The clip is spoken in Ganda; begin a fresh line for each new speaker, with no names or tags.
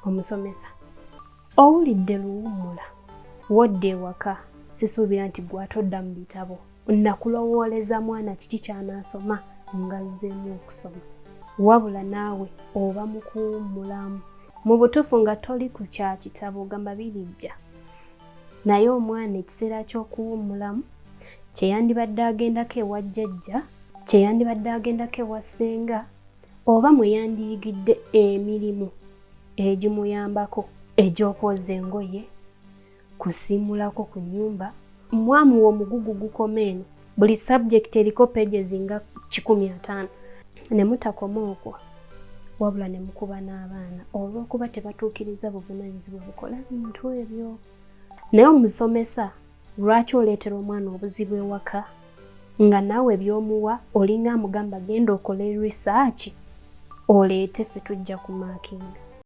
Omusomesa, owulidde luwummula, wodde ewaka, sisuubira nti gwatodda mu bitabo. Nakulowooleza mwana kiki ky'anaasoma ngazzeemu okusoma. Wabula naawe oba mu kuwummulamu. Mu butuufu nga toli ku kya kitabo ogamba birijja. Naye omwana ekiseera ky'okuwummulamu kye yandibadde agendako ewa jjajja, kye yandibadde agendako ewa ssenga, oba mwe yandiyigidde emirimu egimuyambako egy'okwoza engoye, kusiimulako ku nnyumba. Mwamuwa omugugu gukoma eno. Buli subject eriko pages nga 150. Ne mutakoma okwo, wabula ne mukuba n'abaana olw'okuba tebatuukiriza buvunaanyizibwa bukola bintu ebyo. Naye omusomesa, lwaki oleetera omwana obuzibu ewaka nga naawe by'omuwa olinga amugamba genda okole research oleete ffe tujja ku maakinga.